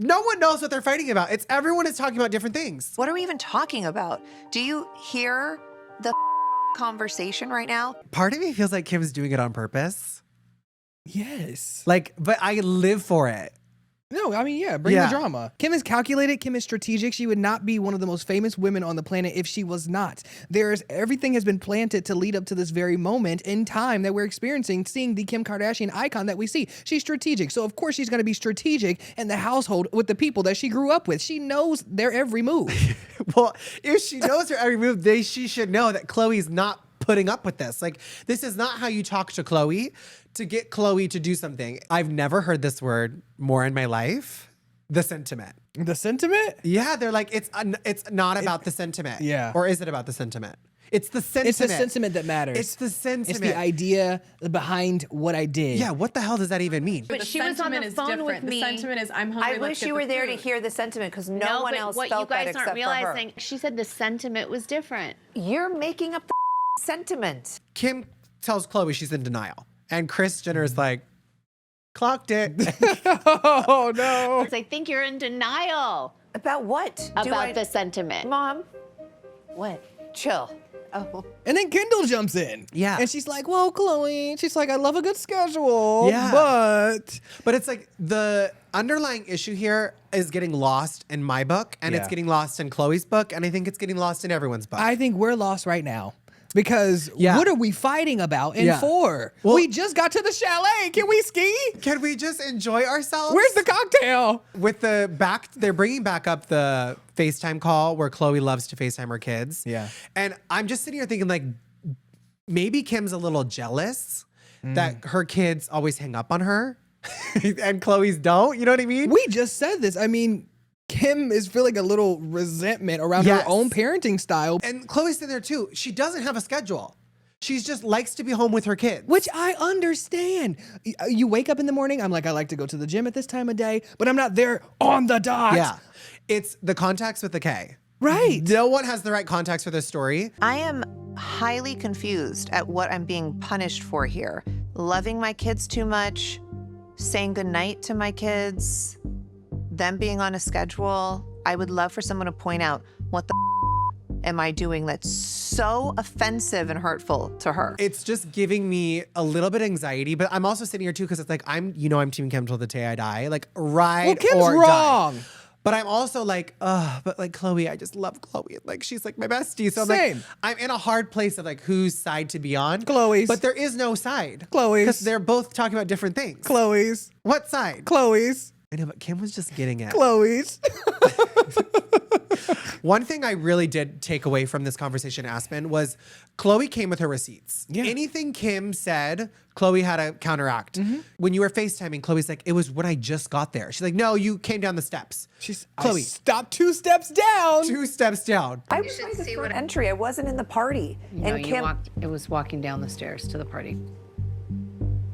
No one knows what they're fighting about. Everyone is talking about different things. What are we even talking about? Do you hear the conversation right now? Part of me feels like Kim's doing it on purpose. Yes. Like, but I live for it. No, I mean, yeah, bring the drama. Kim is calculated. Kim is strategic. She would not be one of the most famous women on the planet if she was not. Everything has been planted to lead up to this very moment in time that we're experiencing, seeing the Kim Kardashian icon that we see. She's strategic. So, of course, she's going to be strategic in the household with the people that she grew up with. She knows their every move. Well, if she knows her every move, she should know that Khloé's not putting up with this. Like, this is not how you talk to Khloé to get Khloé to do something. I've never heard this word more in my life. The sentiment. The sentiment? Yeah, they're like, it's not about the sentiment. Yeah. Or is it about the sentiment? It's the sentiment. It's the sentiment that matters. It's the sentiment. It's the idea behind what I did. Yeah, what the hell does that even mean? But she was on the phone with me. The sentiment is, I'm hungry. I wish you were there to hear the sentiment because no one else what felt you guys that aren't except realizing, for her. she said the sentiment was different. You're making up the sentiment. Kim tells Khloé she's in denial. And Kris Jenner's like, clocked it. Oh, no. I think you're in denial About what? about the sentiment. Mom, What? chill. Oh. And then Kendall jumps in. Yeah. And she's like, well, Khloé, she's like, I love a good schedule. Yeah. But it's like the underlying issue here is getting lost in my book, and it's getting lost in Khloé's book, and I think it's getting lost in everyone's book. I think we're lost right now. Because what are we fighting about and for? Well, we just got to the chalet. Can we ski? Can we just enjoy ourselves? Where's the cocktail? With they're bringing back up the FaceTime call where Khloé loves to FaceTime her kids. Yeah. And I'm just sitting here thinking like, maybe Kim's a little jealous that her kids always hang up on her and Khloé's don't. You know what I mean? We just said this. I mean, Kim is feeling a little resentment around her own parenting style. And Khloé's sitting there too. She doesn't have a schedule. She just likes to be home with her kids. Which I understand. You wake up in the morning, I'm like, I like to go to the gym at this time of day, but I'm not there on the dot. Yeah. It's the contacts with the K. Right. No one has the right contacts for this story. I am highly confused at what I'm being punished for here. Loving my kids too much, saying goodnight to my kids, them being on a schedule. I would love for someone to point out what the am I doing that's so offensive and hurtful to her. It's just giving me a little bit of anxiety, but I'm also sitting here too because it's like I'm Team Kim till the day I die. Like ride Well, Kim's or wrong. die. But I'm also like, but like Khloé, I just love Khloé. Like she's like my bestie. So I'm Same. like, I'm in a hard place of like whose side to be on. Khloé's. But there is no side. Khloé's. Because they're both talking about different things. Khloé's. What side? Khloé's. I know, but Kim was just getting it. Khloé's. One thing I really did take away from this conversation, Aspen, was Khloé came with her receipts. Yeah. Anything Kim said, Khloé had to counteract. When you were FaceTiming, Khloé's like, it was when I just got there. She's like, no, you came down the steps. She's Khloé. I stopped 2 steps down. 2 steps down. I was like the front entry. I wasn't in the party. No, and you Kim, walked. It was walking down the stairs to the party.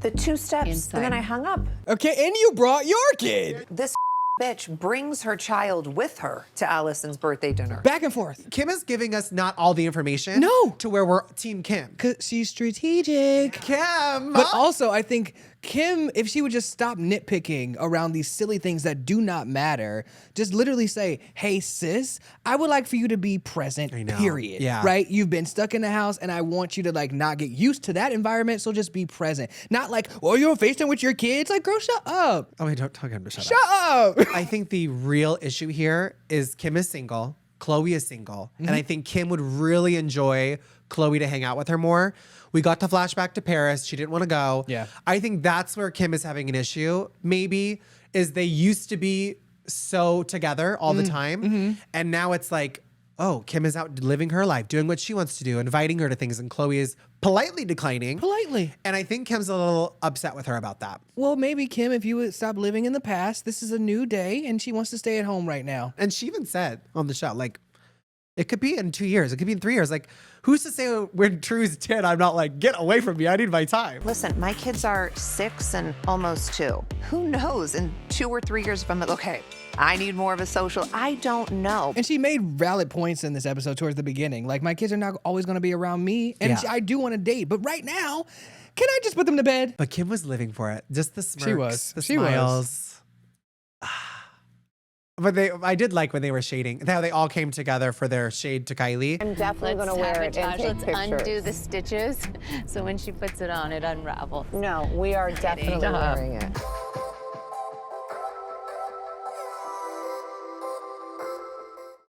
the 2 steps, Inside. and then I hung up. Okay, and you brought your kid. This bitch brings her child with her to Allison's birthday dinner. Back and forth. Kim is giving us not all the information. No. To where we're Team Kim. Because she's strategic. Kim. But also, I think Kim, if she would just stop nitpicking around these silly things that do not matter, just literally say, hey, sis, I would like for you to be present, I know. period. Yeah. Right? You've been stuck in the house, and I want you to, like, not get used to that environment, so just be present. Not like, oh, you're on FaceTime with your kids? Like, girl, shut up. Oh, wait, don't tell him to shut up. Shut up. I think the real issue here is Kim is single, Khloé is single, and I think Kim would really enjoy Khloé to hang out with her more. We got the flashback to Paris. She didn't want to go. Yeah. I think that's where Kim is having an issue. Maybe is they used to be so together all the time, and now it's like, oh, Kim is out living her life, doing what she wants to do, inviting her to things, and Khloé is politely declining. Politely. And I think Kim's a little upset with her about that. Well, maybe, Kim, if you would stop living in the past, this is a new day, and she wants to stay at home right now. And she even said on the show, like, it could be in 2 years. It could be in 3 years. Like, who's to say when True's 10, I'm not like, get away from me. I need my time. Listen, my kids are 6 and almost 2. Who knows? In 2 or 3 years, if I'm like, okay, I need more of a social. I don't know. And she made valid points in this episode towards the beginning. Like, my kids are not always going to be around me, and Yeah. I do want to date. But right now, can I just put them to bed? But Kim was living for it. Just the smirks, She was. the She was. smiles. But I did like when they were shading, how they all came together for their shade to Kylie. I'm definitely going to wear it and take Let's pictures. undo the stitches so when she puts it on, it unravels. No, we are definitely wearing it.